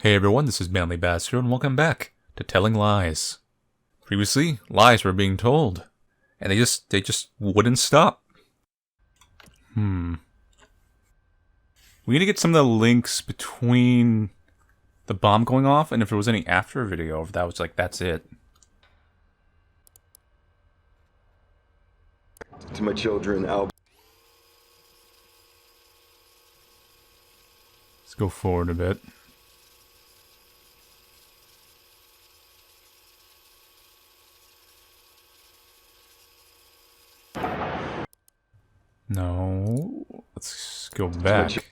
Hey everyone, this is Manly Bass here, and welcome back to Telling Lies. Previously, lies were being told, and they just wouldn't stop. We need to get some of the links between the bomb going off, and if there was any after video, if that was like, that's it. To my children, Al. Let's go forward a bit. No, let's go back.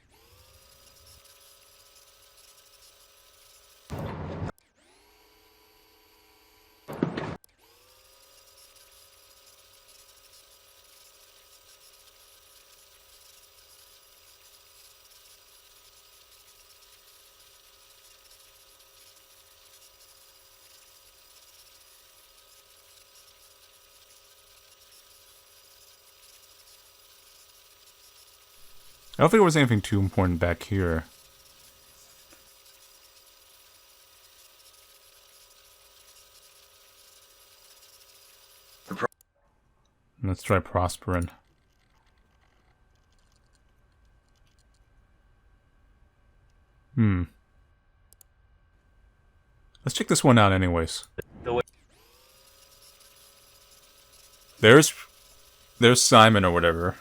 I don't think there was anything too important back here. Let's try prospering. Let's check this one out anyways. There's Simon or whatever.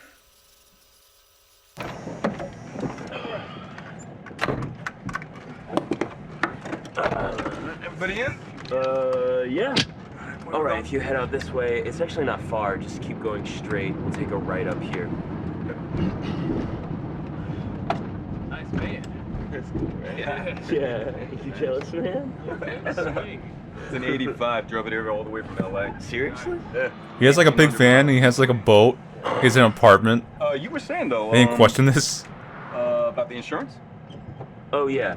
Everybody in? Yeah. Alright, if you head out this way, it's actually not far, just keep going straight. We'll take a right up here. Nice man. That's cool, right? Yeah. You jealous, man? It's an 85, drove it here all the way from LA. Seriously? Yeah. He has like a big van, he has like a boat, he has an apartment. You were saying though, Any question this? about the insurance? Oh yeah,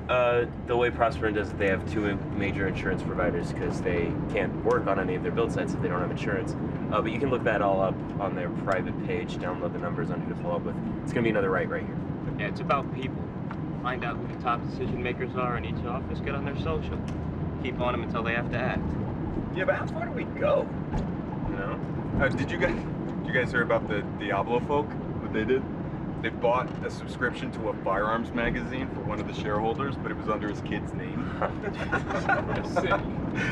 the way Prosperin does it, they have two major insurance providers because they can't work on any of their build sites if they don't have insurance. But you can look that all up on their private page, download the numbers on who to follow up with. It's gonna be another right here. Yeah, it's about people. Find out who the top decision makers are in each office, get on their social. Keep on them until they have to act. Yeah, but how far do we go? You know? Did you guys hear about the Diablo folk? What they did? They bought a subscription to a firearms magazine for one of the shareholders, but it was under his kid's name.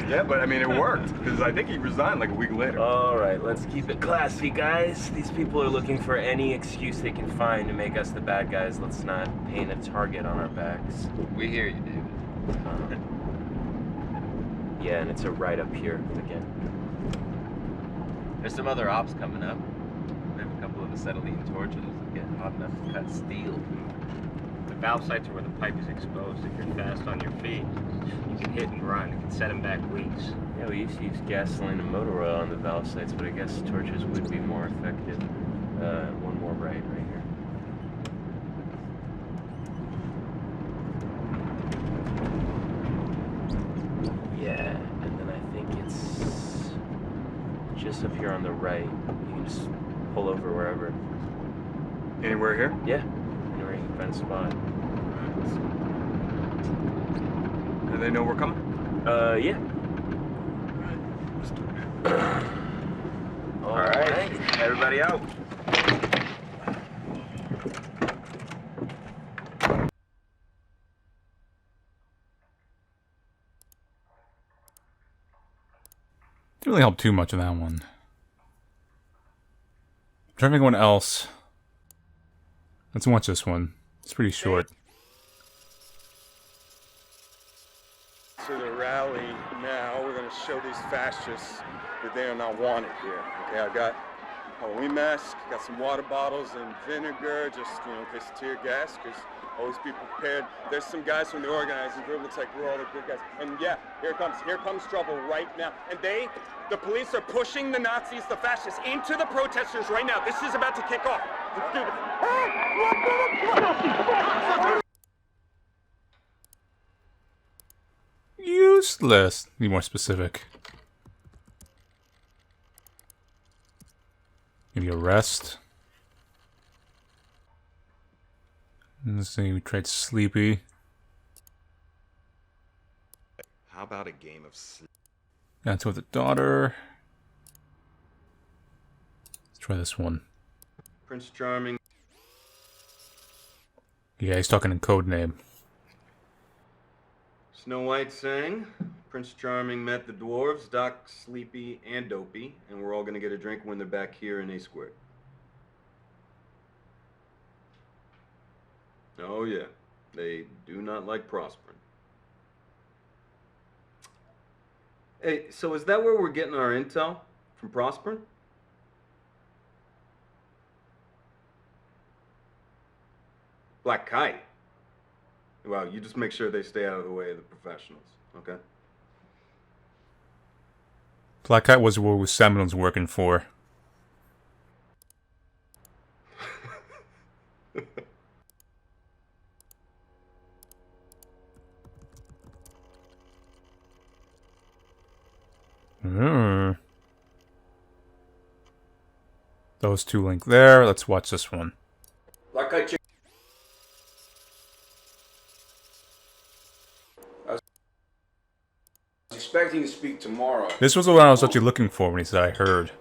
Yeah, but I mean, it worked, because I think he resigned like a week later. Alright, let's keep it classy, guys. These people are looking for any excuse they can find to make us the bad guys. Let's not paint a target on our backs. We hear you, David. Yeah, and it's a right up here again. There's some other ops coming up. We have a couple of acetylene torches that get hot enough to cut steel. The valve sites are where the pipe is exposed. If you're fast on your feet, you can hit and run. It can set them back weeks. Yeah, we used to use gasoline and motor oil on the valve sites, but I guess torches would be more effective. One more right here. Yeah, and then I think it's just up here on the right. You can just pull over wherever. Anywhere here? Yeah, anywhere you can find a spot. Do they know we're coming? Yeah. All right. Everybody out. Didn't really help too much in that one. I'm trying to think of one else. Let's watch this one. It's pretty short. To the rally now, we're going to show these fascists that they are not wanted here. Okay, I got Halloween mask, got some water bottles and vinegar, just in case of tear gas, because always be prepared. There's some guys from the organizing group. Looks like we're all the good guys. And yeah, here comes trouble right now. And the police are pushing the Nazis, the fascists, into the protesters right now. This is about to kick off. Let's do this. Useless. Be more specific. Maybe arrest. Let's see, we tried sleepy. How about a game of sleep? That's with the daughter. Let's try this one. Prince Charming. Yeah, he's talking in code name. Snow White sang. Prince Charming met the dwarves, Doc, Sleepy, and Dopey, and we're all gonna get a drink when they're back here in A Square. Oh yeah, they do not like prospering. Hey, so is that where we're getting our intel? From prospering? Black Kite? Well, you just make sure they stay out of the way of the professionals, okay? Black Kite was what Salmon was working for. Those two link there. Let's watch this one. Black Kite. I was expecting to speak tomorrow. This was the one I was actually looking for when he said I heard.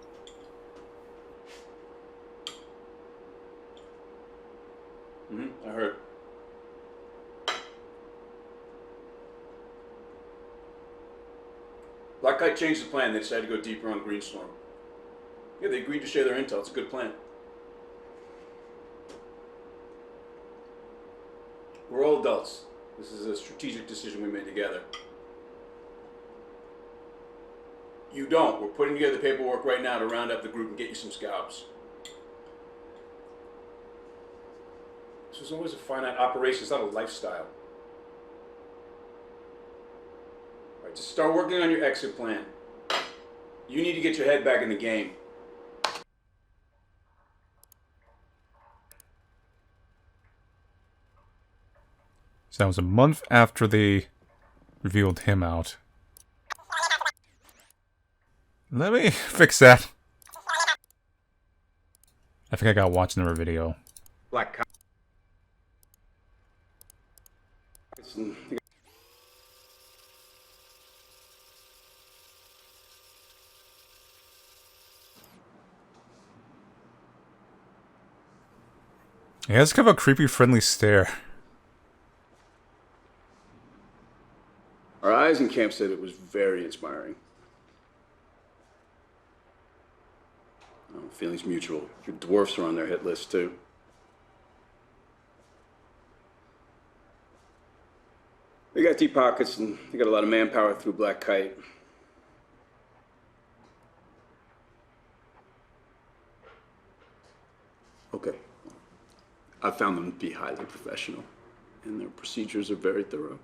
I heard. Black Kite changed the plan. They decided to go deeper on Greenstorm. Yeah, they agreed to share their intel. It's a good plan. We're all adults. This is a strategic decision we made together. You don't. We're putting together the paperwork right now to round up the group and get you some scalps. This was always a finite operation. It's not a lifestyle. All right, just start working on your exit plan. You need to get your head back in the game. So that was a month after they revealed him out. Let me fix that. I think I got watching their video. Black Kite. He has kind of a creepy, friendly stare. Our eyes in camp said it was very inspiring. Feelings mutual. Your dwarfs are on their hit list too. They got deep pockets and they got a lot of manpower through Black Kite. Okay. I found them to be highly professional, and their procedures are very thorough.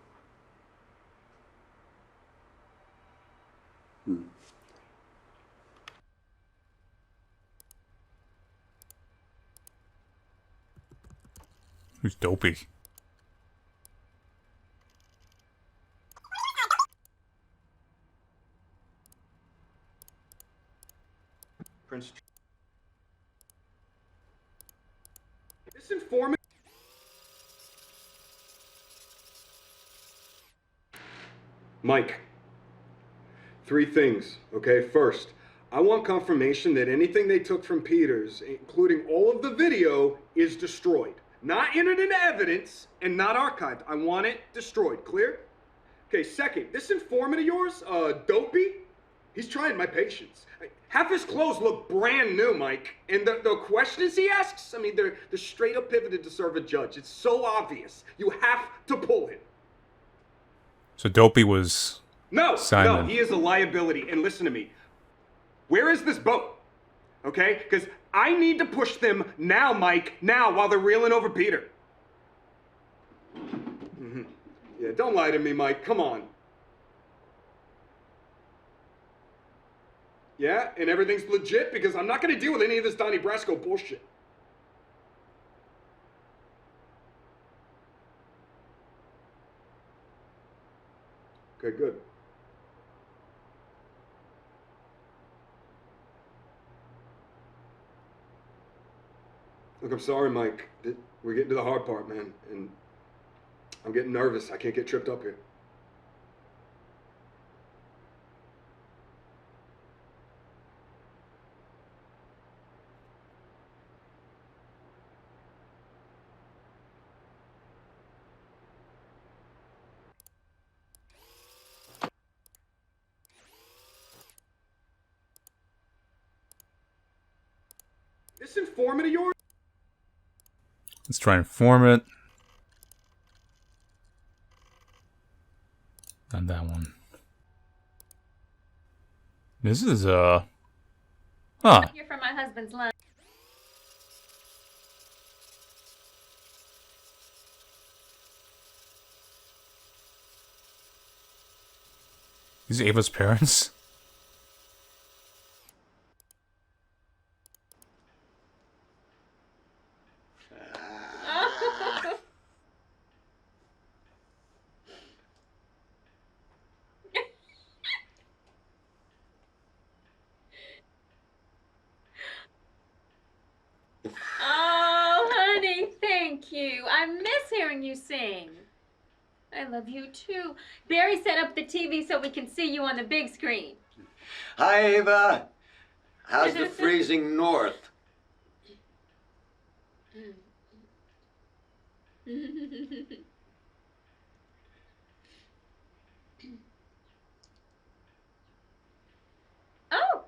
Who's Dopey? Prince. This informant. Mike. 3 things, okay? First, I want confirmation that anything they took from Peters, including all of the video, is destroyed. Not entered into evidence and not archived. I want it destroyed. Clear? Okay, second, this informant of yours, Dopey, he's trying my patience. Half his clothes look brand new, Mike. And the questions he asks, I mean, they're straight up pivoted to serve a judge. It's so obvious. You have to pull him. So Dopey was Simon. No, he is a liability. And listen to me. Where is this boat? Okay? Because I need to push them now, Mike. Now, while they're reeling over Peter. Yeah, don't lie to me, Mike. Come on. Yeah, and everything's legit because I'm not going to deal with any of this Donnie Brasco bullshit. Okay, good. Look, I'm sorry, Mike. We're getting to the hard part, man. And I'm getting nervous. I can't get tripped up here. This informant of yours? Let's try and form it. Not that one. This is Huh. Here for my husband's lunch. These are Ava's parents. Oh, honey, thank you. I miss hearing you sing. I love you too. Barry set up the TV so we can see you on the big screen. Hi, Ava. How's the freezing north? Oh.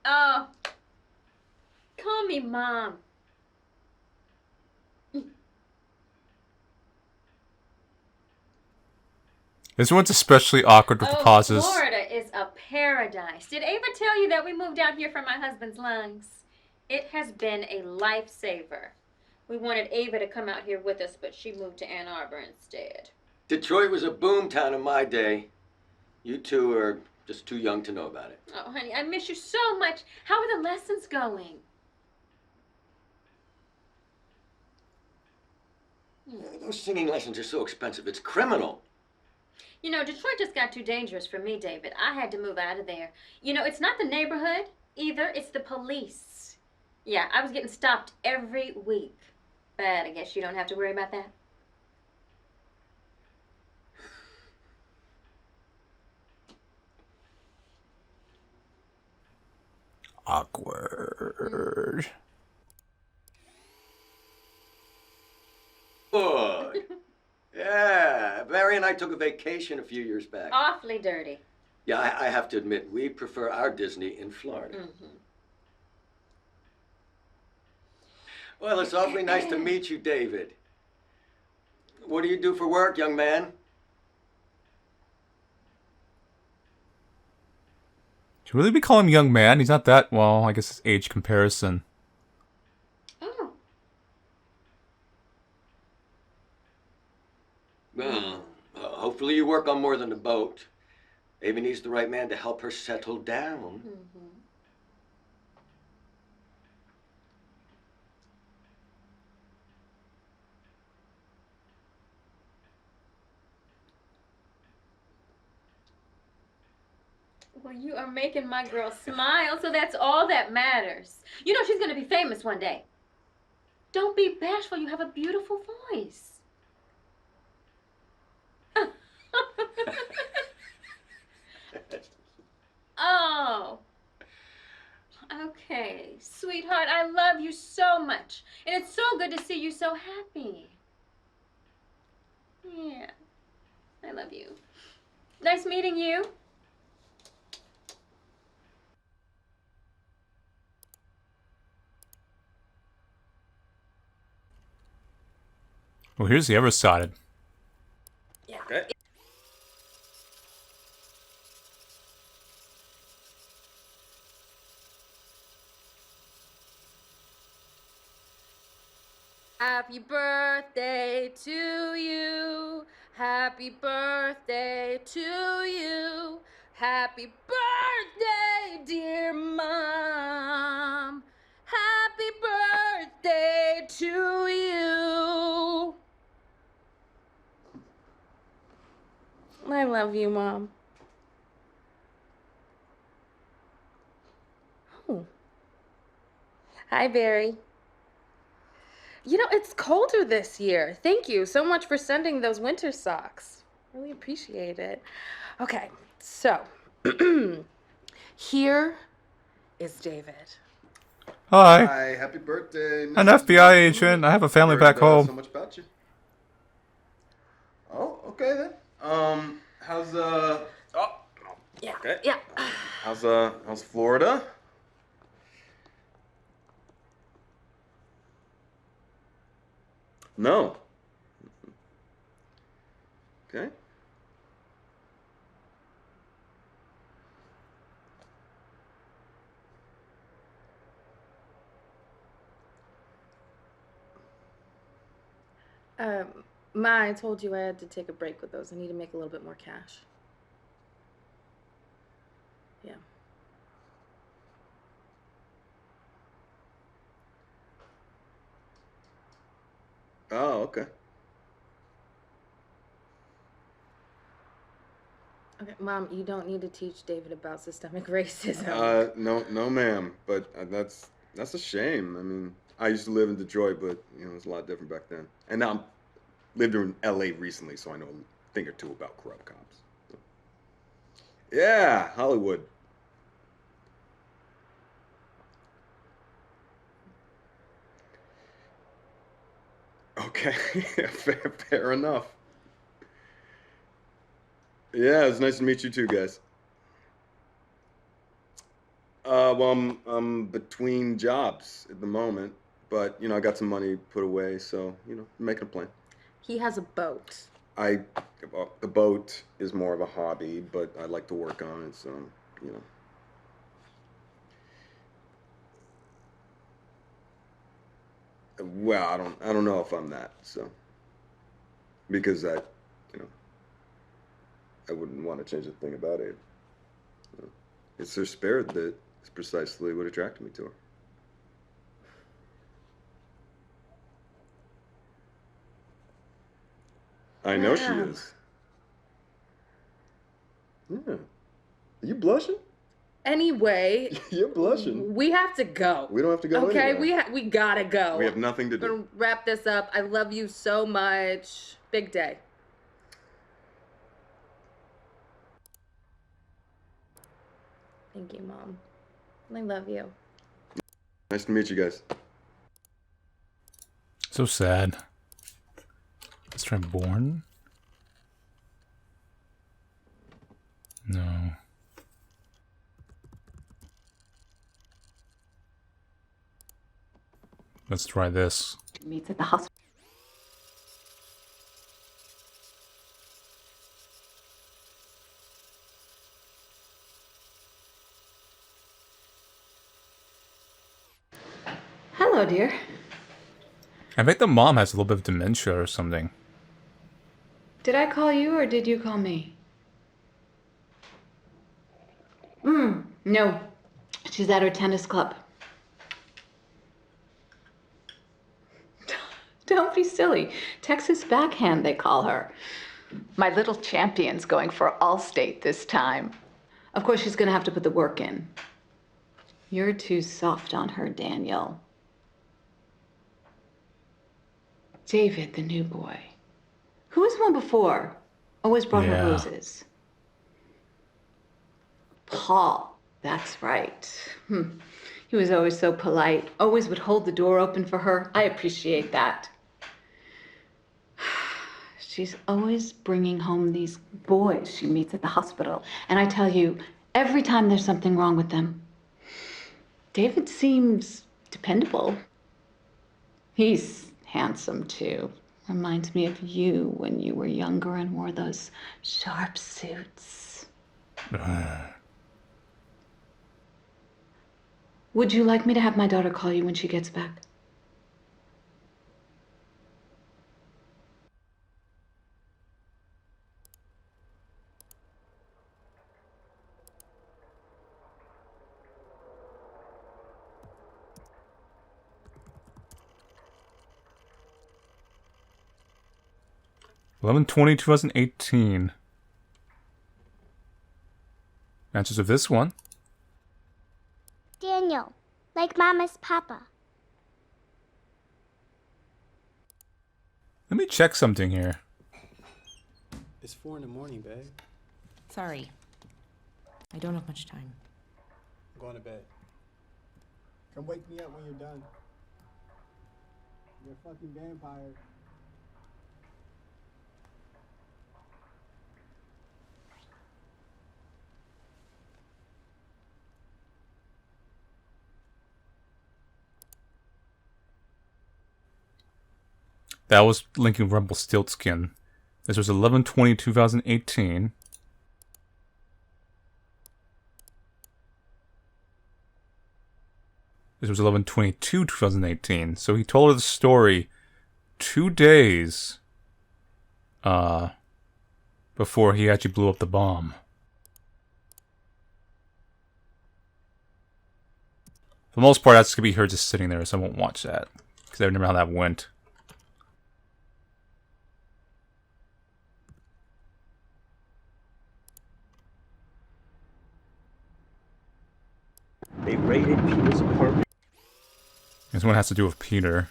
Oh. Call me Mom. This one's especially awkward with the pauses. Florida is a paradise. Did Ava tell you that we moved out here for my husband's lungs? It has been a lifesaver. We wanted Ava to come out here with us, but she moved to Ann Arbor instead. Detroit was a boom town in my day. You two are just too young to know about it. Oh, honey, I miss you so much. How are the lessons going? Those singing lessons are so expensive, it's criminal. You know, Detroit just got too dangerous for me, David. I had to move out of there. You know, it's not the neighborhood either, it's the police. Yeah, I was getting stopped every week. But I guess you don't have to worry about that. Awkward. Good. Yeah, Barry and I took a vacation a few years back. Awfully dirty. Yeah, I have to admit, we prefer our Disney in Florida. Mm-hmm. Well, it's awfully nice to meet you, David. What do you do for work, young man? Should we really be calling him young man? He's not that, well, I guess it's age comparison. Oh. Well, hopefully you work on more than a boat. Ava needs the right man to help her settle down. Mm-hmm. Well, you are making my girl smile, so that's all that matters. You know she's going to be famous one day. Don't be bashful. You have a beautiful voice. Oh. Okay. Sweetheart, I love you so much. And it's so good to see you so happy. Yeah. I love you. Nice meeting you. Well, here's the other side. Yeah. Okay. Happy birthday to you. Happy birthday to you. Happy birthday, dear Mom. Happy birthday to you. I love you, Mom. Oh. Hi, Barry. You know, it's colder this year. Thank you so much for sending those winter socks. Really appreciate it. Okay, so here is David. Hi. Hi, happy birthday. An FBI agent. I have a family back home. So much about you. Oh, okay then. How's Yeah. Okay. Yeah. How's Florida? No. Okay. Ma, I told you I had to take a break with those. I need to make a little bit more cash. Yeah. Oh, okay. Okay, Mom, you don't need to teach David about systemic racism. No, ma'am. But that's a shame. I mean, I used to live in Detroit, but you know, it was a lot different back then. And now I'm lived in LA recently, so I know a thing or two about corrupt cops. Yeah, Hollywood. Okay, fair enough. Yeah, it was nice to meet you too, guys. Well, I'm between jobs at the moment, but you know, I got some money put away, so you know, I'm making a plan. He has a boat. Well, the boat is more of a hobby, but I like to work on it, so you know. Well, I don't know if I'm that, so because you know, I wouldn't want to change a thing about it. You know, it's her spirit that is precisely what attracted me to her. I know she Mom. is. Yeah. Are you blushing? Anyway, You're blushing. we have to go. We don't have to go Okay, anywhere. we gotta go. We have nothing to We're do. gonna wrap this up. I love you so much. Big day. Thank you, Mom. I love you. Nice to meet you guys. So sad. Let's try born. No. Let's try this. Meets at the hospital. Hello, dear. I think the mom has a little bit of dementia or something. Did I call you or did you call me? No. She's at her tennis club. Don't be silly. Texas backhand, they call her. My little champion's going for Allstate this time. Of course, she's gonna have to put the work in. You're too soft on her, Daniel. David, the new boy. Who was one before? Always brought her Yeah. roses. Paul, that's right. He was always so polite, always would hold the door open for her. I appreciate that. She's always bringing home these boys she meets at the hospital. And I tell you, every time there's something wrong with them, David seems dependable. He's handsome, too. Reminds me of you when you were younger and wore those sharp suits. Would you like me to have my daughter call you when she gets back? (11/20/2018). Answers of this one. Daniel, like Mama's papa. Let me check something here. It's 4 in the morning, babe. Sorry. I don't have much time. I'm going to bed. Come wake me up when you're done. You're a fucking vampire. That was linking Rumpelstiltskin. This was 11/20/2018. This was 11/22/2018. So he told her the story 2 days before he actually blew up the bomb. For the most part, that's going to be her just sitting there, so I won't watch that. Because I remember how that went. They raided Peter's apartment. This one has to do with Peter.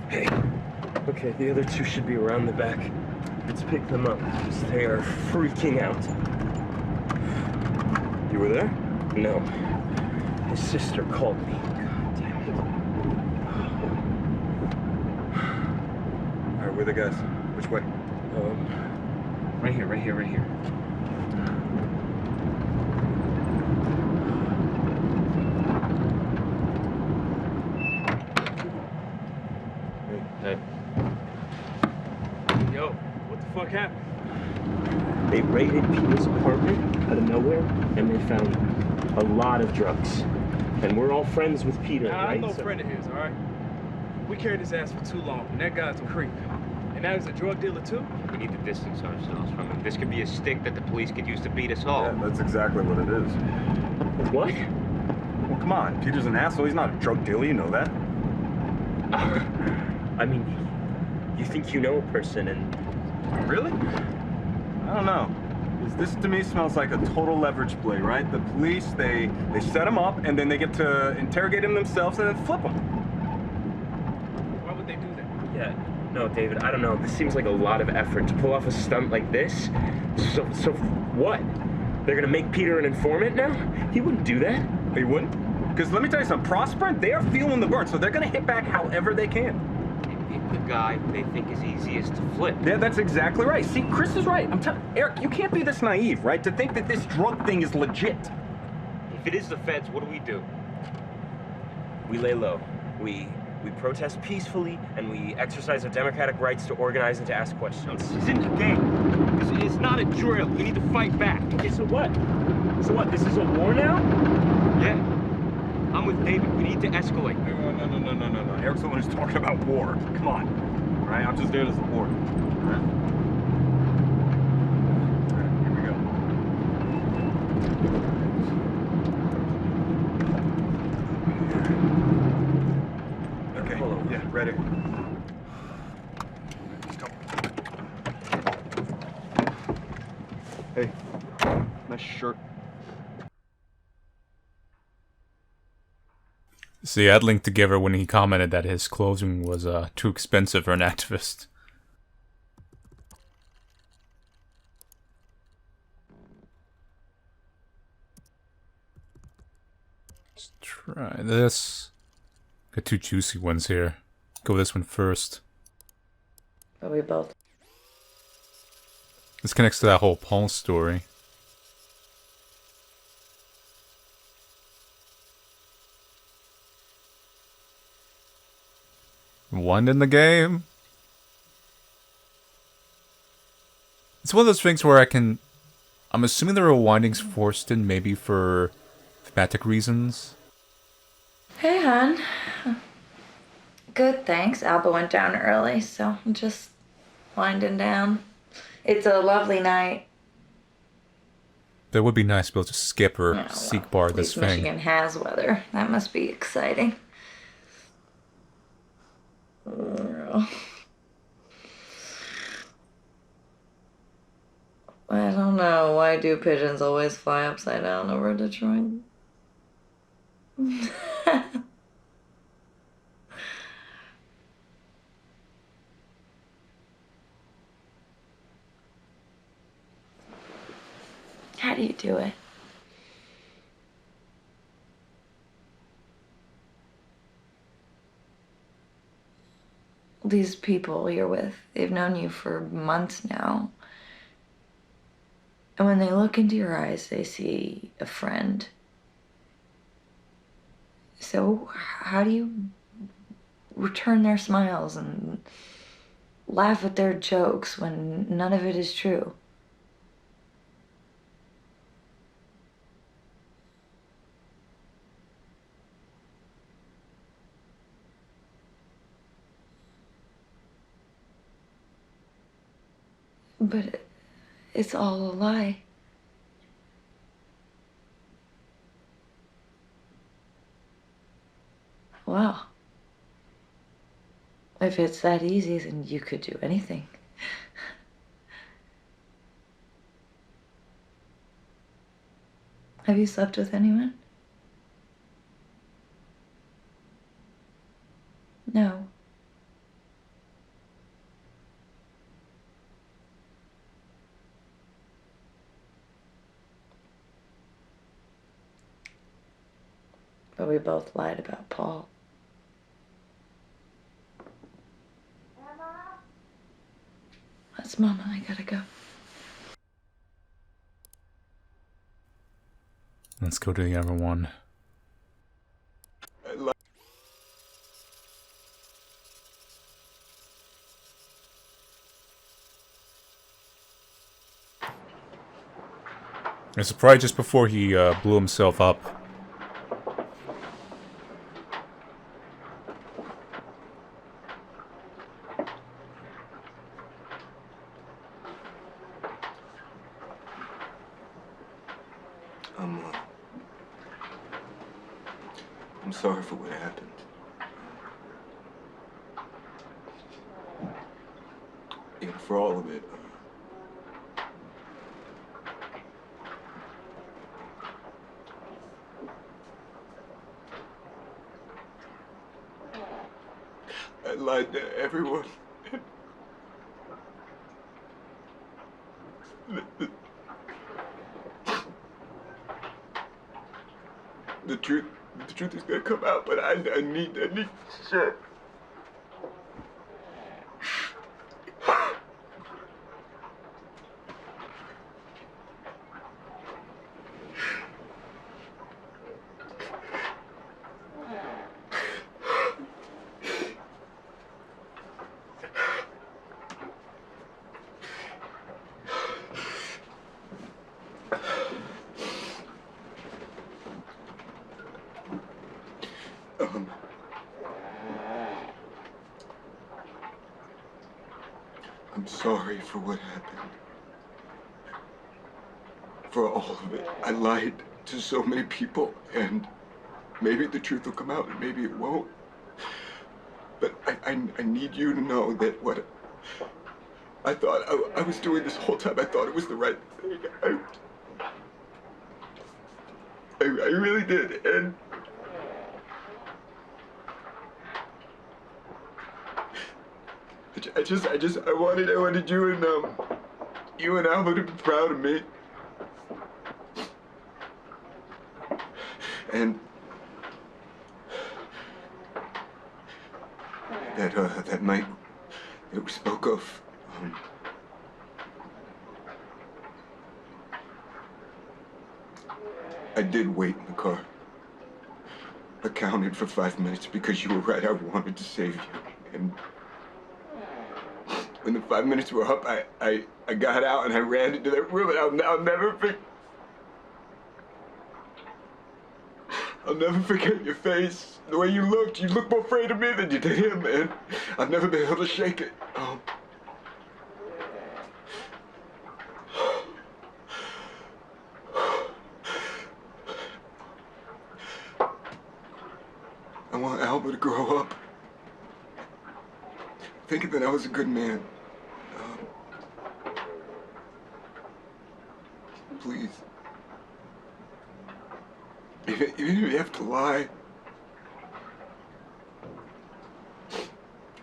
Hey. Okay, the other two should be around the back. Let's pick them up, because they are freaking out. You were there? No. His sister called me. God damn it. All right, where are the guys? Which way? Right here, right here, right here. Hey. Yo, what the fuck happened? They raided Peter's apartment out of nowhere, and they found a lot of drugs. And we're all friends with Peter, Nah, right? I'm no friend of his, all right? We carried his ass for too long, and that guy's a creep. And now he's a drug dealer, too? We need to distance ourselves from him. This could be a stick that the police could use to beat us all. Yeah, that's exactly what it is. What? Well, come on. Peter's an asshole. He's not a drug dealer. You know that. I mean, you think you know a person and... Really? I don't know. 'Cause this to me smells like a total leverage play, right? The police, they set him up, and then they get to interrogate him themselves and then flip him. Why would they do that? Yeah, no, David, I don't know. This seems like a lot of effort to pull off a stunt like this. So what? They're gonna make Peter an informant now? He wouldn't do that. He wouldn't? Because let me tell you something, Prosper, they're feeling the burn, so they're gonna hit back however they can. The guy they think is easiest to flip. Yeah, that's exactly right. See, Chris is right. I'm telling Eric, you can't be this naive, right? To think that this drug thing is legit. If it is the feds, what do? We lay low. We protest peacefully, and we exercise our democratic rights to organize and to ask questions. This isn't a game. It's not a drill. We need to fight back. Okay, so what? So what, this is a war now? Yeah. I'm with David. We need to escalate. No. Eric's the one who's talking about war. Come on. All right, I'm just there to support. All right? All right, here we go. Okay, yeah, ready. Let's go. Hey, nice shirt. See, I'd linked together when he commented that his clothing was too expensive for an activist. Let's try this. Got 2 juicy ones here. Go with this one first. But we both. This connects to that whole Paul story. One in the game. It's one of those things where I'm assuming the rewinding's forced in maybe for thematic reasons. Hey, hon. Good, thanks. Alba went down early, so I'm just winding down. It's a lovely night. That would be nice to be able to skip or seek bar At this least thing. Michigan has weather. That must be exciting. I don't know. Why do pigeons always fly upside down over Detroit? How do you do it? These people you're with, they've known you for months now. And when they look into your eyes, they see a friend. So So how do you return their smiles and laugh at their jokes when none of it is true? But it's all a lie. Wow. If it's that easy, then you could do anything. Have you slept with anyone? No. But we both lied about Paul. That's Mama. I gotta go. Let's go to the other one. It's probably just before he blew himself up. I'm sorry for what happened. You know, for all of it. I lied to everyone. The truth is gonna come out, but I need shit. I'm sorry for what happened. For all of it. I lied to so many people, and maybe the truth will come out and maybe it won't. But I need you to know that what I thought I was doing this whole time, I thought it was the right thing. I really did, and I wanted you and Albert to be proud of me. And that night that we spoke of, I did wait in the car. I counted for 5 minutes because you were right, I wanted to save you. And when the 5 minutes were up, I got out and I ran into that room, and I'll never forget your face. The way you looked more afraid of me than you did him, and I've never been able to shake it. I want Albert to grow up thinking that I was a good man. Please. Even if you have to lie.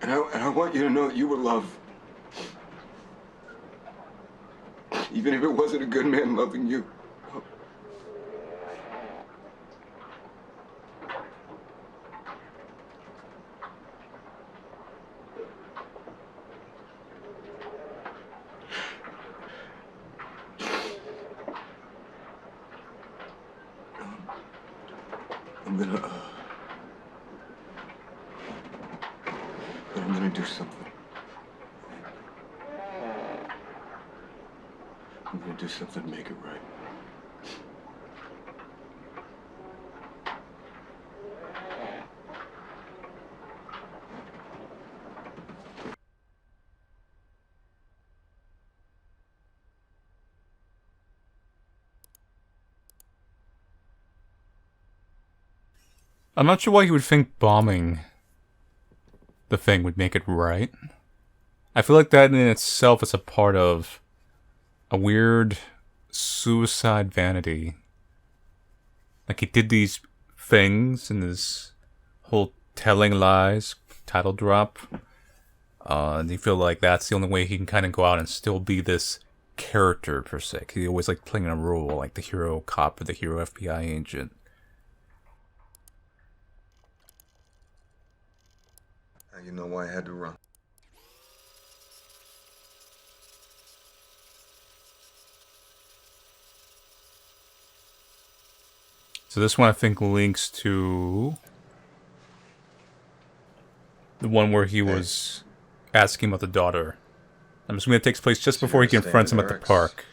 And I want you to know that you were loved. Even if it wasn't a good man loving you. But I'm gonna do something. I'm gonna do something to make it right. I'm not sure why he would think bombing the thing would make it right. I feel like that in itself is a part of a weird suicide vanity. Like he did these things in this whole telling lies title drop. And you feel like that's the only way he can kind of go out and still be this character per se. He always like playing a role, like the hero cop or the hero FBI agent. Now you know why I had to run. So this one I think links to the one where he was asking about the daughter. I'm assuming it takes place just before he confronts him at the park.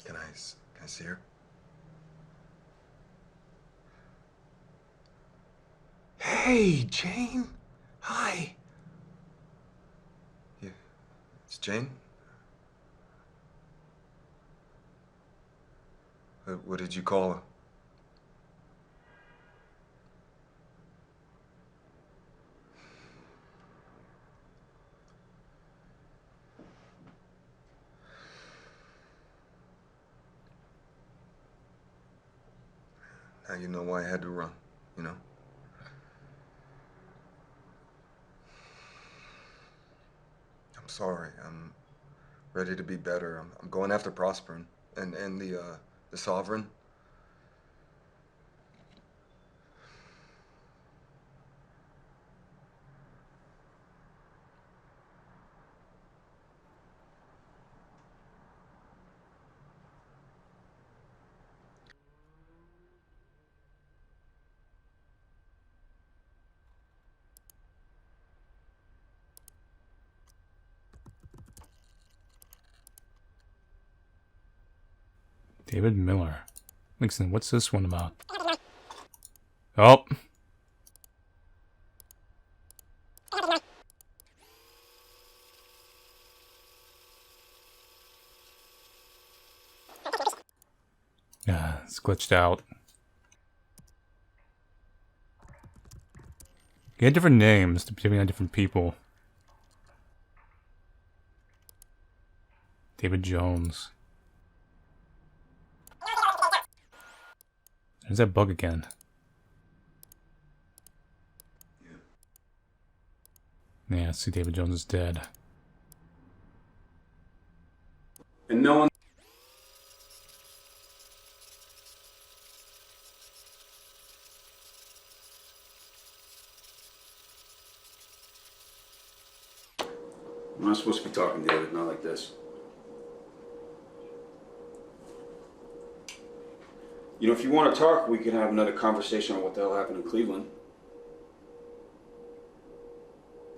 Can I see her? Hey, Jane. Hi. Yeah, it's Jane. What did you call her? Now you know why I had to run, you know? I'm sorry. I'm ready to be better. I'm going after Prosperin and the Sovereign. David Miller. Nixon, what's this one about? Oh. Yeah, it's glitched out. He had different names depending on different people. David Jones. There's that bug again. Yeah, see, David Jones is dead. And no one... I'm not supposed to be talking, David, not like this. You know, if you want to talk, we can have another conversation on what the hell happened in Cleveland.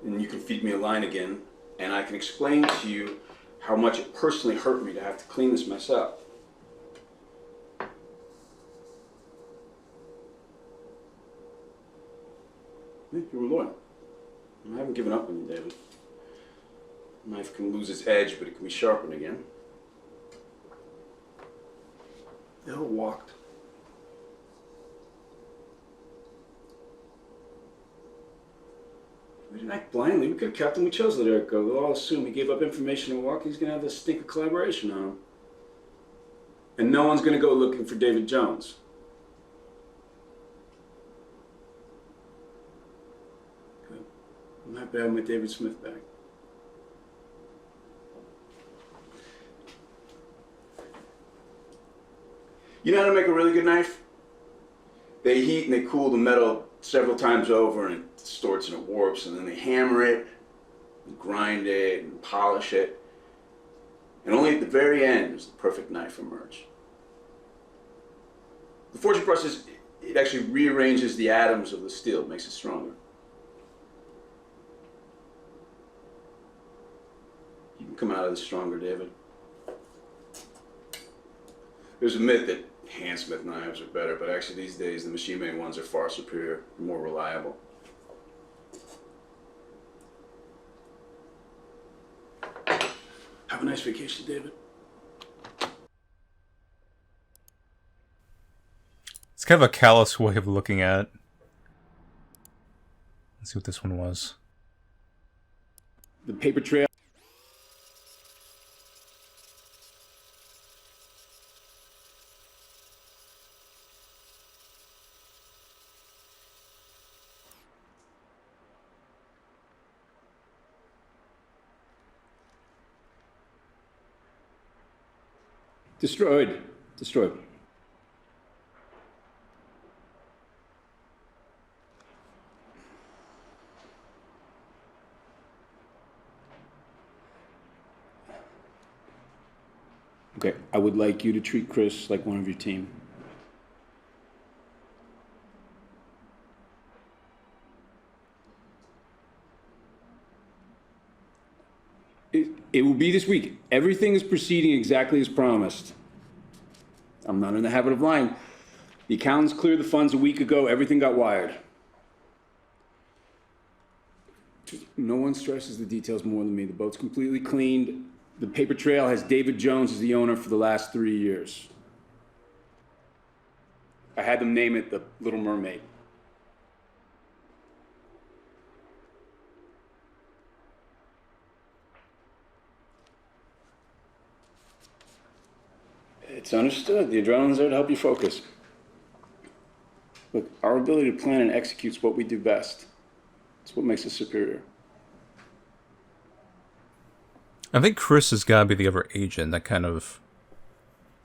And you can feed me a line again, and I can explain to you how much it personally hurt me to have to clean this mess up. Yeah, you were loyal. I haven't given up on you, David. A knife can lose its edge, but it can be sharpened again. The hell walked. We didn't act blindly. We could have kept him. We chose to let Eric go. They'll all assume he gave up information to walk. He's going to have this stink of collaboration on him. And no one's going to go looking for David Jones. Good. I'm happy to have my David Smith back. You know how to make a really good knife? They heat and they cool the metal several times over and it distorts and it warps, and then they hammer it and grind it and polish it, and only at the very end does the perfect knife emerge. The forging process, it actually rearranges the atoms of the steel, makes it stronger. You can come out of this stronger, David. There's a myth that handsmith knives are better, but actually these days the machine-made ones are far superior, more reliable. Have a nice vacation, David. It's kind of a callous way of looking at it. Let's see what this one was. The paper trail. Destroyed. Destroyed. Okay, I would like you to treat Chris like one of your team. It will be this week. Everything is proceeding exactly as promised. I'm not in the habit of lying. The accountants cleared the funds a week ago. Everything got wired. No one stresses the details more than me. The boat's completely cleaned. The paper trail has David Jones as the owner for the last 3 years. I had them name it the Little Mermaid. It's understood. The adrenaline's there to help you focus. Look, our ability to plan and execute is what we do best. It's what makes us superior. I think Chris has got to be the other agent that kind of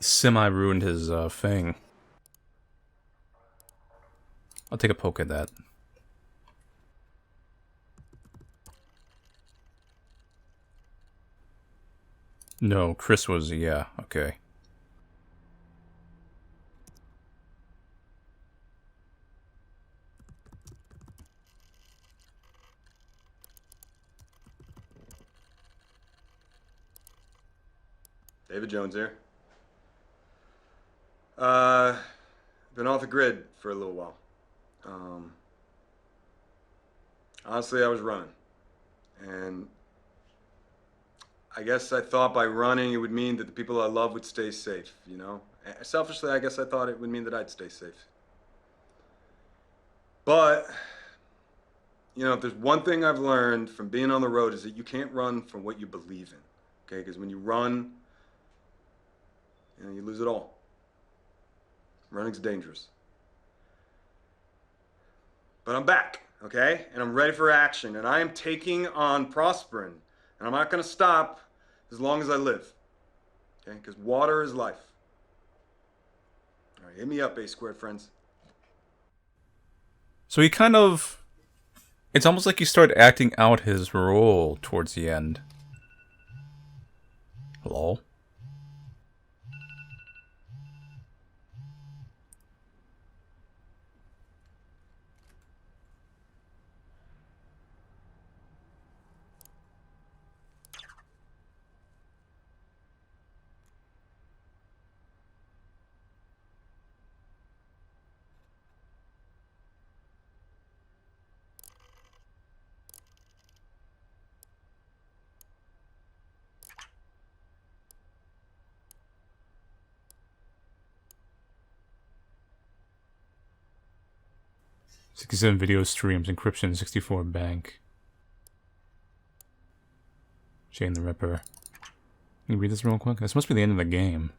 semi-ruined his thing. I'll take a poke at that. No, Chris was, yeah, okay. David Jones here. Been off the grid for a little while. Honestly, I was running. And I guess I thought by running it would mean that the people I love would stay safe, you know? Selfishly, I guess I thought it would mean that I'd stay safe. But, you know, if there's one thing I've learned from being on the road is that you can't run from what you believe in, okay? Because when you run, you know, you lose it all. Running's dangerous. But I'm back, okay? And I'm ready for action. And I am taking on Prosperin. And I'm not going to stop as long as I live. Okay? Because water is life. All right, hit me up, A squared friends. So he kind of... It's almost like he started acting out his role towards the end. Hello? 67 video streams, encryption, 64 bank. Shane the Ripper. Can you read this real quick? This must be the end of the game.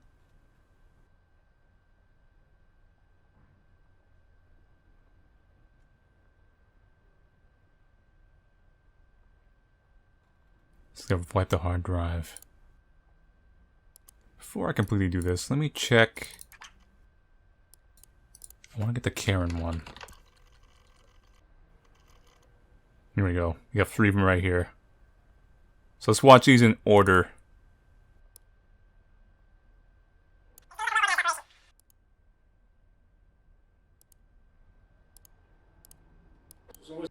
Let's go wipe the hard drive. Before I completely do this, let me check. I want to get the Karen one. Here we go. You have 3 of them right here. So let's watch these in order. Okay,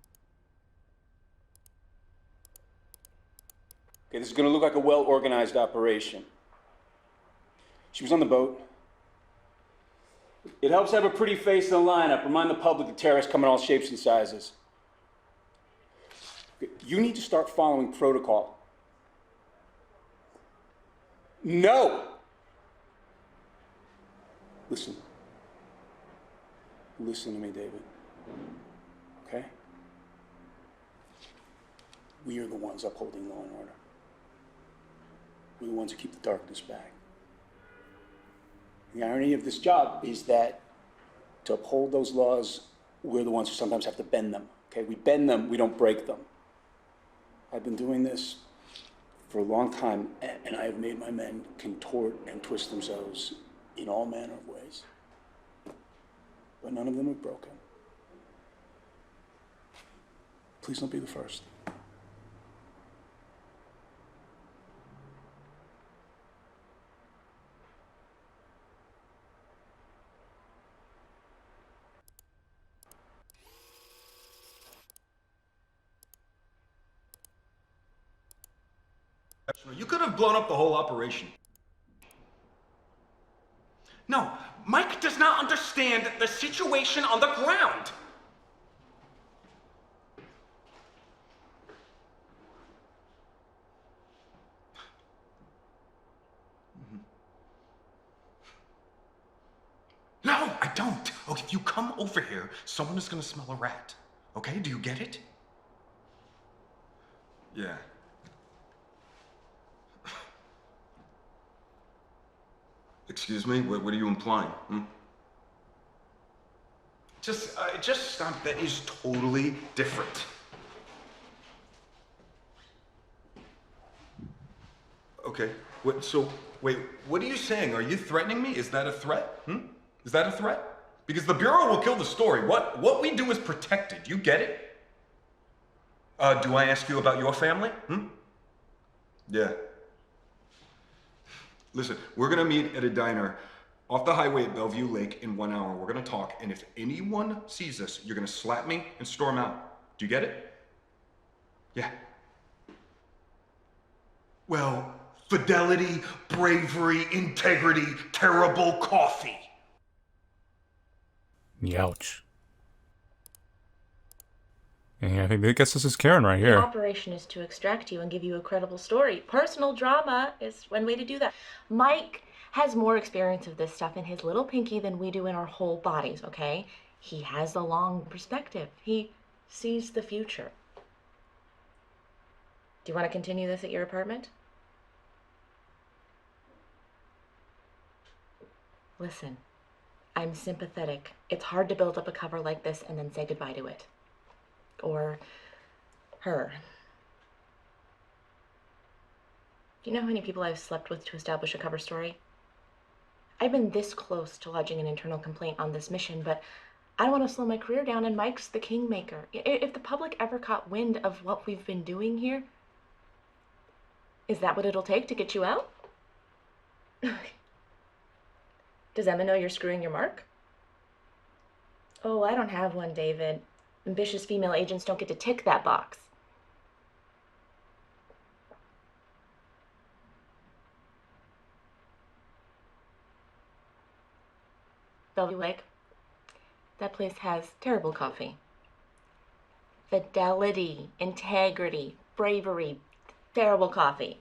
this is going to look like a well-organized operation. She was on the boat. It helps have a pretty face in the lineup. Remind the public that terrorists come in all shapes and sizes. Okay, you need to start following protocol. No! Listen. Listen to me, David. Okay? We are the ones upholding law and order. We're the ones who keep the darkness back. The irony of this job is that to uphold those laws, we're the ones who sometimes have to bend them. Okay? We bend them, we don't break them. I've been doing this for a long time, and I have made my men contort and twist themselves in all manner of ways. But none of them have broken. Please don't be the first. You could have blown up the whole operation. No, Mike does not understand the situation on the ground. No, I don't. Oh, if you come over here, someone is gonna smell a rat. Okay, do you get it? Yeah. Excuse me? What are you implying? Just stop. That is totally different. Okay. Wait, what are you saying? Are you threatening me? Is that a threat? Is that a threat? Because the Bureau will kill the story. What we do is protected. You get it? Do I ask you about your family? Yeah. Listen, we're gonna meet at a diner off the highway at Bellevue Lake in 1 hour. We're gonna talk, and if anyone sees us, you're gonna slap me and storm out. Do you get it? Yeah. Well, fidelity, bravery, integrity, terrible coffee. Youch. Yeah, I guess this is Karen right The here. operation is to extract you and give you a credible story. Personal drama is one way to do that. Mike has more experience of this stuff in his little pinky than we do in our whole bodies, okay? He has a long perspective. He sees the future. Do you want to continue this at your apartment? Listen, I'm sympathetic. It's hard to build up a cover like this and then say goodbye to it. Or her. Do you know how many people I've slept with to establish a cover story? I've been this close to lodging an internal complaint on this mission, but I don't want to slow my career down, and Mike's the kingmaker. If the public ever caught wind of what we've been doing here, is that what it'll take to get you out? Does Emma know you're screwing your mark? Oh, I don't have one, David. Ambitious female agents don't get to tick that box. Bellevue Lake. That place has terrible coffee. Fidelity, integrity, bravery, terrible coffee.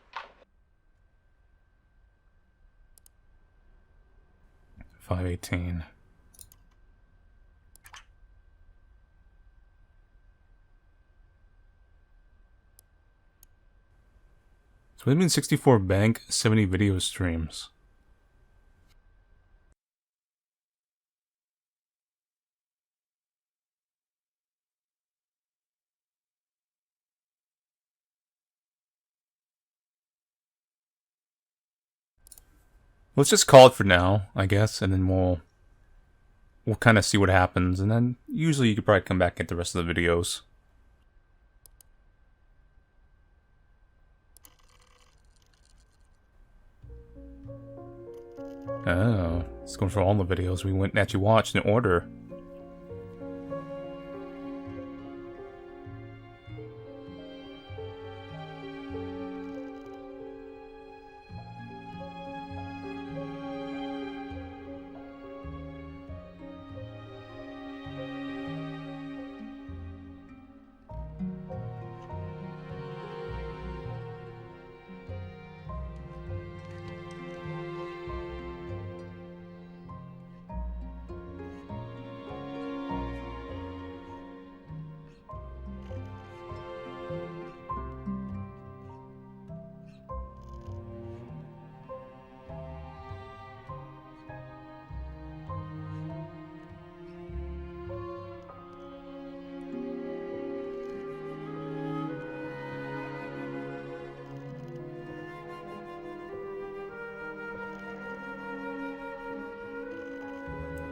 $5.18. So we've been 64 bank, 70 video streams. Let's just call it for now, I guess, and then we'll kind of see what happens, and then usually you could probably come back at the rest of the videos. Oh, it's going for all the videos we went actually watched in order.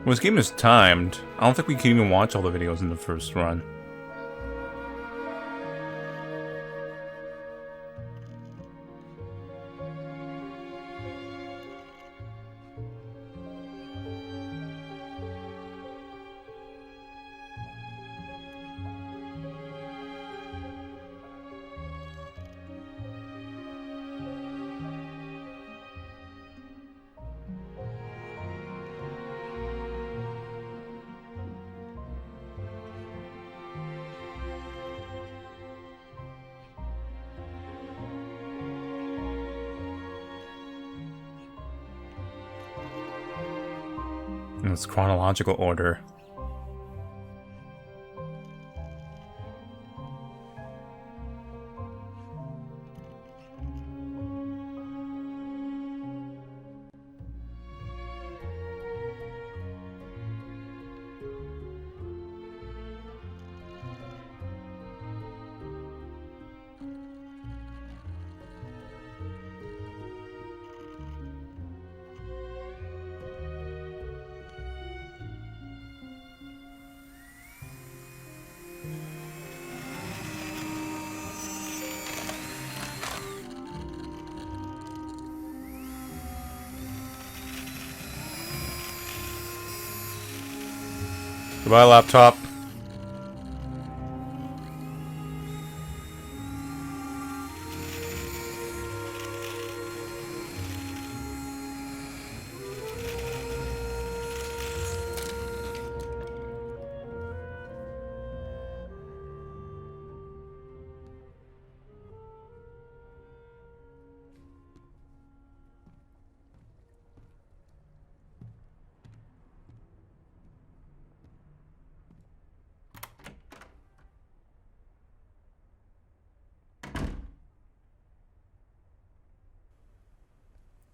Well, this game is timed. I don't think we can even watch all the videos in the first run. In its chronological order. Goodbye, laptop.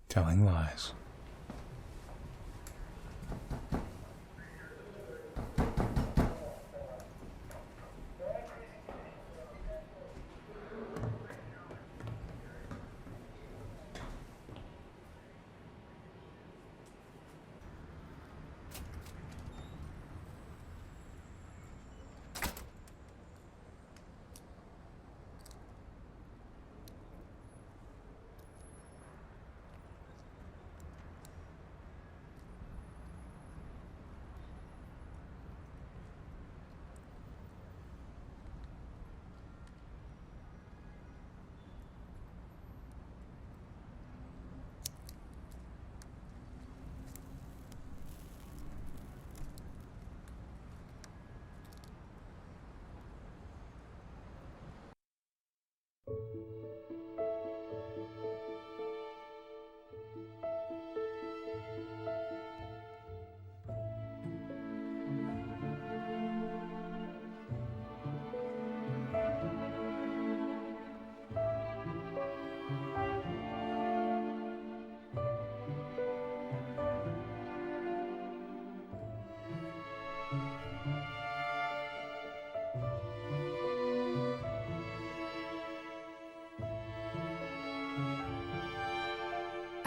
Telling lies.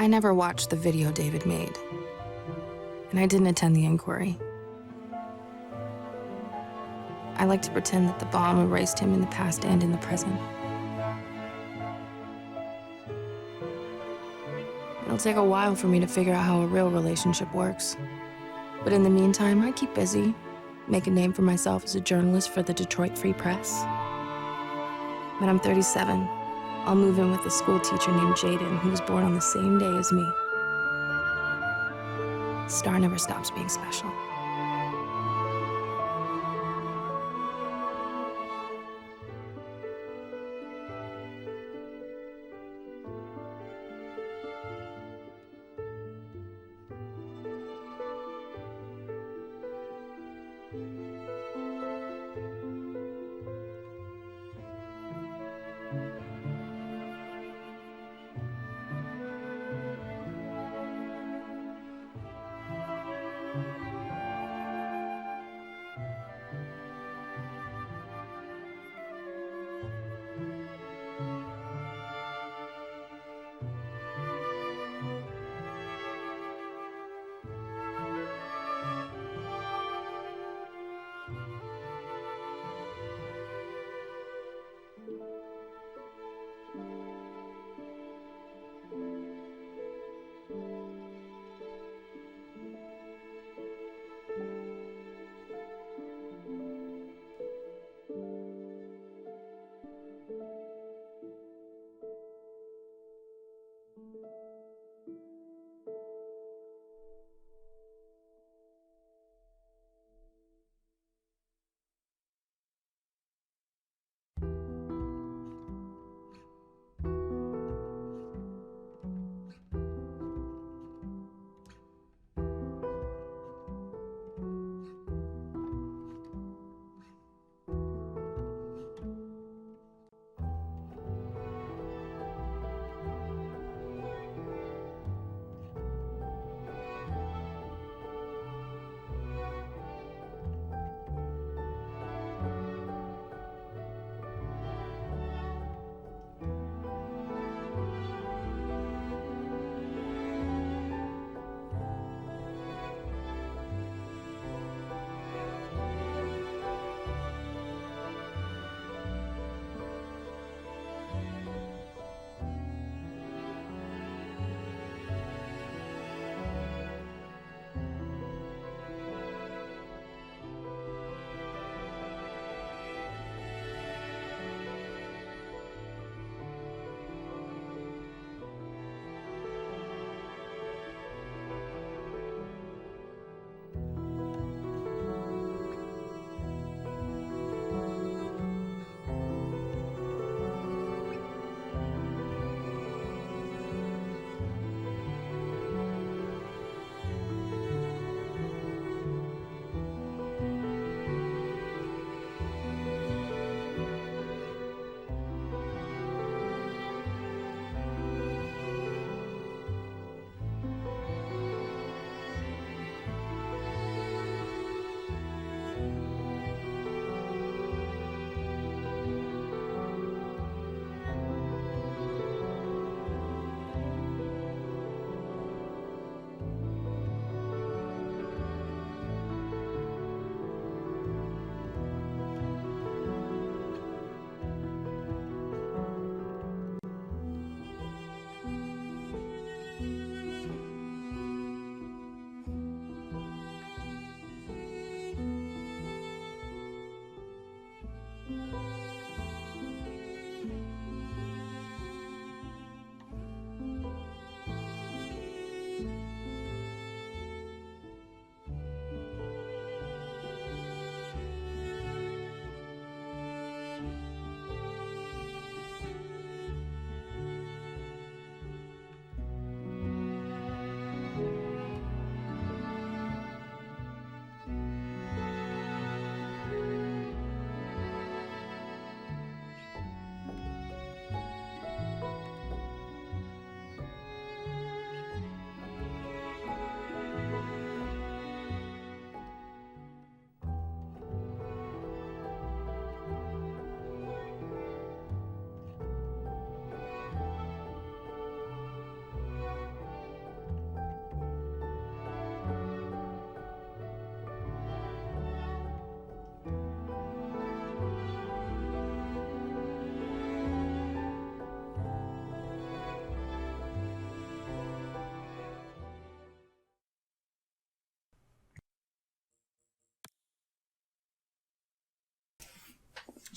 I never watched the video David made, and I didn't attend the inquiry. I like to pretend that the bomb erased him in the past and in the present. It'll take a while for me to figure out how a real relationship works. But in the meantime, I keep busy, make a name for myself as a journalist for the Detroit Free Press. When I'm 37, I'll move in with a school teacher named Jaden who was born on the same day as me. Star never stops being special.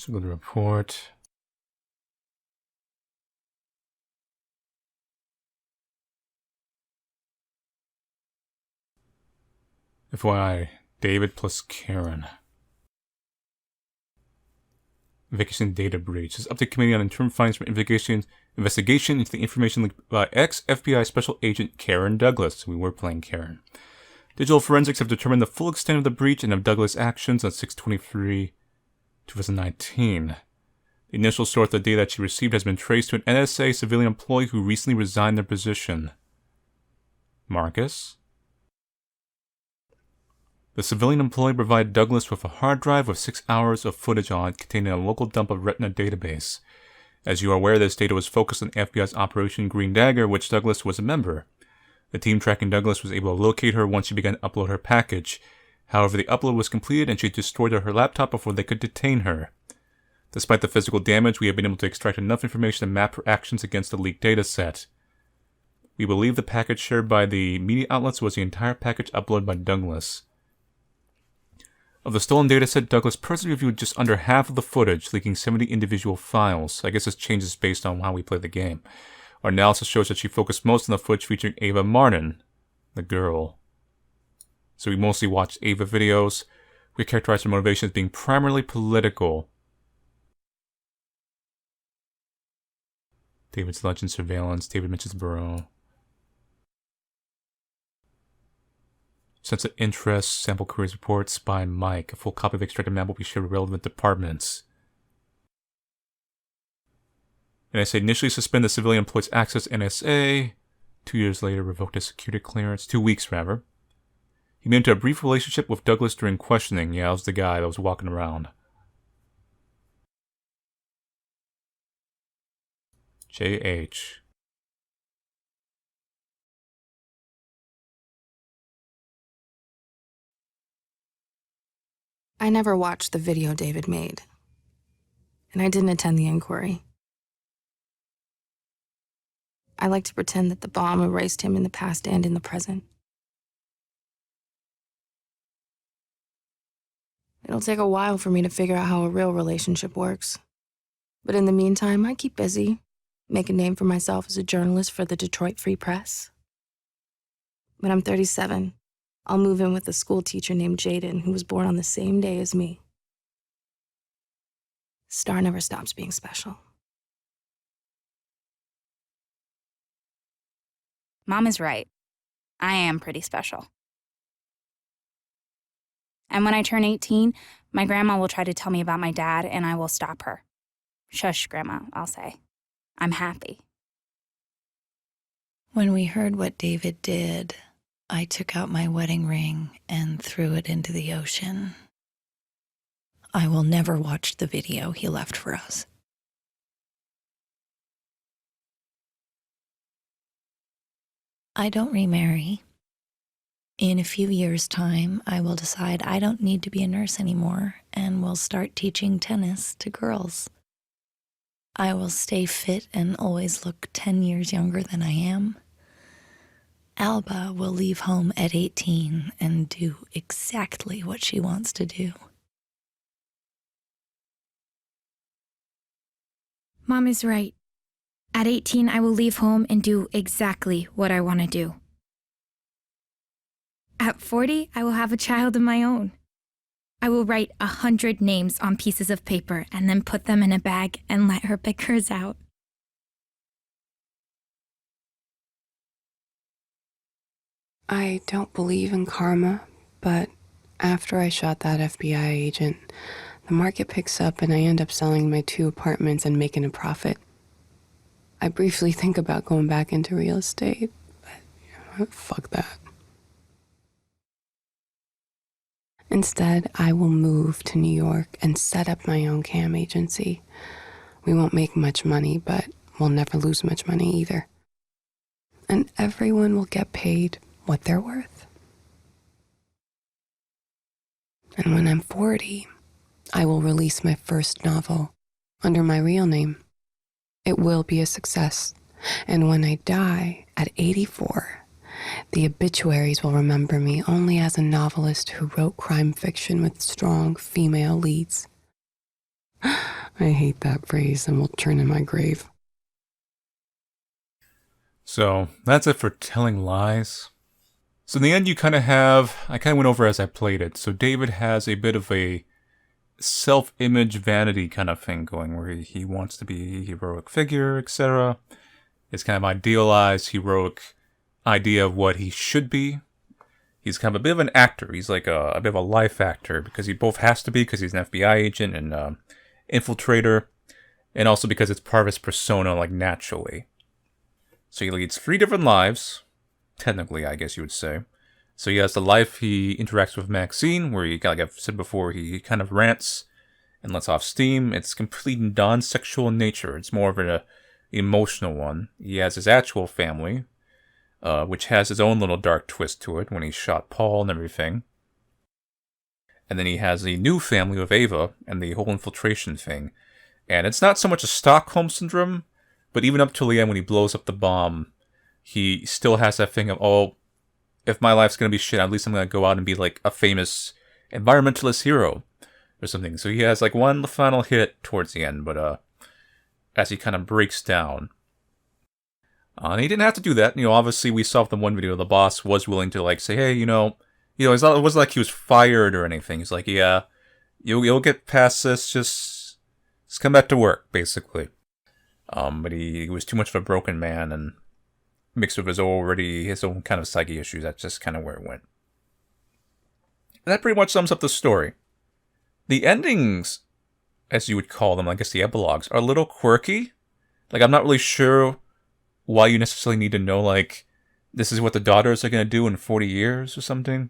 So go to report. FYI, David plus Karen. Investigation data breach. This update committee on internal findings from investigation into the information leaked by ex-FBI Special Agent Karen Douglas. We were playing Karen. Digital forensics have determined the full extent of the breach and of Douglas' actions on 6/23/2019. The initial source of the data that she received has been traced to an NSA civilian employee who recently resigned their position. Marcus? The civilian employee provided Douglas with a hard drive with 6 hours of footage on it containing a local dump of Retina database. As you are aware, this data was focused on FBI's Operation Green Dagger, which Douglas was a member. The team tracking Douglas was able to locate her once she began to upload her package. However, the upload was completed and she destroyed her laptop before they could detain her. Despite the physical damage, we have been able to extract enough information to map her actions against the leaked dataset. We believe the package shared by the media outlets was the entire package uploaded by Douglas. Of the stolen dataset, Douglas personally reviewed just under half of the footage, leaking 70 individual files. I guess this changes based on how we play the game. Our analysis shows that she focused most on the footage featuring Ava Martin, the girl. So we mostly watched Ava videos. We characterized her motivation as being primarily political. David's legend surveillance. David mentions Burrow. Sense of interest, sample queries reports by Mike. A full copy of the extracted map will be shared with relevant departments. NSA initially suspended the civilian employee's access to NSA. 2 years later, revoked his security clearance. 2 weeks, rather. He made into a brief relationship with Douglas during questioning. Yeah, I was the guy that was walking around. J.H. I never watched the video David made, and I didn't attend the inquiry. I like to pretend that the bomb erased him in the past and in the present. It'll take a while for me to figure out how a real relationship works. But in the meantime, I keep busy, make a name for myself as a journalist for the Detroit Free Press. When I'm 37, I'll move in with a school teacher named Jaden who was born on the same day as me. Star never stops being special. Mom is right. I am pretty special. And when I turn 18, my grandma will try to tell me about my dad, and I will stop her. Shush, Grandma, I'll say. I'm happy. When we heard what David did, I took out my wedding ring and threw it into the ocean. I will never watch the video he left for us. I don't remarry. In a few years' time, I will decide I don't need to be a nurse anymore and will start teaching tennis to girls. I will stay fit and always look 10 years younger than I am. Alba will leave home at 18 and do exactly what she wants to do. Mom is right. At 18, I will leave home and do exactly what I want to do. At 40, I will have a child of my own. I will write 100 names on pieces of paper and then put them in a bag and let her pick hers out. I don't believe in karma, but after I shot that FBI agent, the market picks up and I end up selling my 2 apartments and making a profit. I briefly think about going back into real estate, but fuck that. Instead, I will move to New York and set up my own cam agency. We won't make much money, but we'll never lose much money either. And everyone will get paid what they're worth. And when I'm 40, I will release my first novel under my real name. It will be a success. And when I die at 84, the obituaries will remember me only as a novelist who wrote crime fiction with strong female leads. I hate that phrase and will turn in my grave. So that's it for Telling Lies. So in the end, I kind of went over as I played it. So David has a bit of a self-image vanity kind of thing going, where he wants to be a heroic figure, etc. It's kind of idealized heroic idea of what he should be. He's kind of a bit of an actor. He's like a bit of a life actor, because he both has to be, because he's an FBI agent and infiltrator, and also because it's part of his persona, like, naturally. So he leads 3 different lives, technically, I guess you would say. So he has the life he interacts with Maxine, where he, like I've said before, he kind of rants and lets off steam. It's completely non-sexual in nature. It's more of an emotional one. He has his actual family, which has his own little dark twist to it when he shot Paul and everything. And then he has a new family with Ava and the whole infiltration thing. And it's not so much a Stockholm Syndrome, but even up till the end when he blows up the bomb, he still has that thing of, oh, if my life's going to be shit, at least I'm going to go out and be like a famous environmentalist hero or something. So he has like one final hit towards the end, but as he kind of breaks down. And he didn't have to do that. Obviously we saw from the one video the boss was willing to like say, hey, it wasn't like he was fired or anything. He's like, yeah, you'll get past this, just come back to work, basically. But he was too much of a broken man, and mixed with his own kind of psyche issues, that's just kind of where it went. And that pretty much sums up the story. The endings, as you would call them, I guess the epilogues, are a little quirky. Like, I'm not really sure why you necessarily need to know, like, this is what the daughters are going to do in 40 years or something.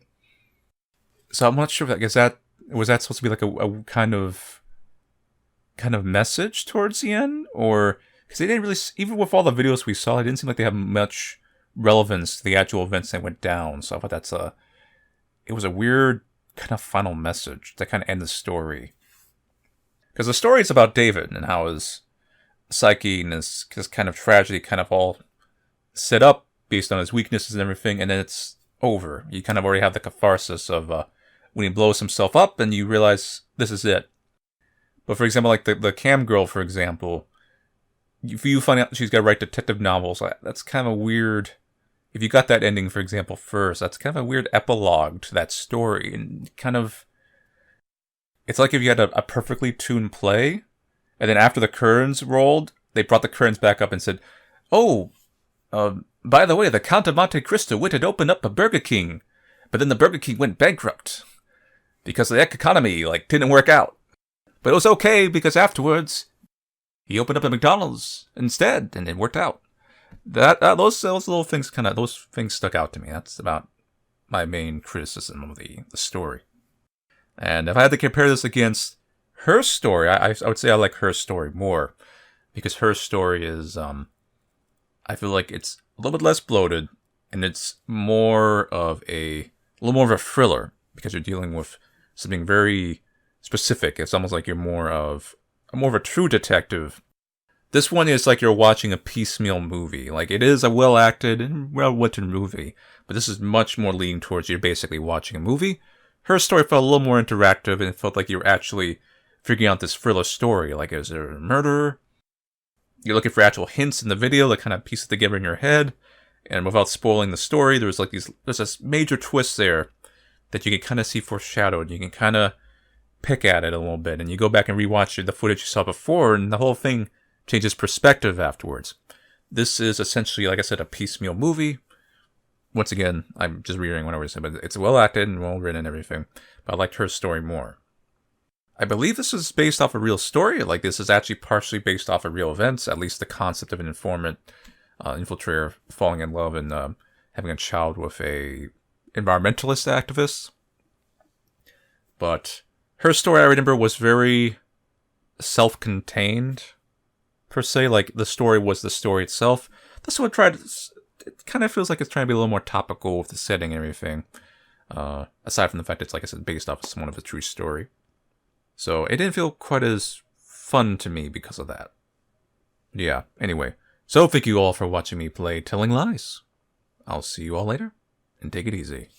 So I'm not sure if was that supposed to be like a kind of message towards the end? Or, because they didn't really, even with all the videos we saw, it didn't seem like they have much relevance to the actual events that went down. So I thought it was a weird kind of final message to kind of end the story. Because the story is about David and how his psyche and his kind of tragedy kind of all set up based on his weaknesses and everything, and then it's over. You kind of already have the catharsis of when he blows himself up and you realize this is it. But for example, like the cam girl, for example, if you find out she's got to write detective novels, that's kind of weird. If you got that ending, for example, first, that's kind of a weird epilogue to that story. And kind of, it's like if you had a perfectly tuned play, and then after the curtains rolled, they brought the curtains back up and said, oh, by the way, the Count of Monte Cristo went and opened up a Burger King, but then the Burger King went bankrupt because the economy, didn't work out. But it was okay because afterwards, he opened up a McDonald's instead, and it worked out. Those little things those things stuck out to me. That's about my main criticism of the story. And if I had to compare this against her story, I would say I like her story more, because her story is, I feel like it's a little bit less bloated, and it's more of a little more of a thriller, because you're dealing with something very specific. It's almost like you're more of a true detective. This one is like you're watching a piecemeal movie. Like, it is a well-acted and well-written movie, but this is much more leaning towards you're basically watching a movie. Her story felt a little more interactive, and it felt like you were actually figuring out this thriller story. Like, is there a murder? You're looking for actual hints in the video that kind of piece it together in your head. And without spoiling the story, there's this major twist there that you can kind of see foreshadowed. You can kind of pick at it a little bit, and you go back and rewatch the footage you saw before, and the whole thing changes perspective afterwards. This is essentially, like I said, a piecemeal movie. Once again, I'm just reiterating what I was saying, but it's well acted and well written and everything. But I liked her story more. I believe this is based off a real story. Like, this is actually partially based off of real events. At least the concept of an informant, infiltrator falling in love and having a child with a environmentalist activist. But her story, I remember, was very self-contained, per se. Like, the story was the story itself. This one it kind of feels like it's trying to be a little more topical with the setting and everything. Aside from the fact it's, like I said, based off of someone of a true story. So it didn't feel quite as fun to me because of that. Yeah, anyway. So thank you all for watching me play Telling Lies. I'll see you all later, and take it easy.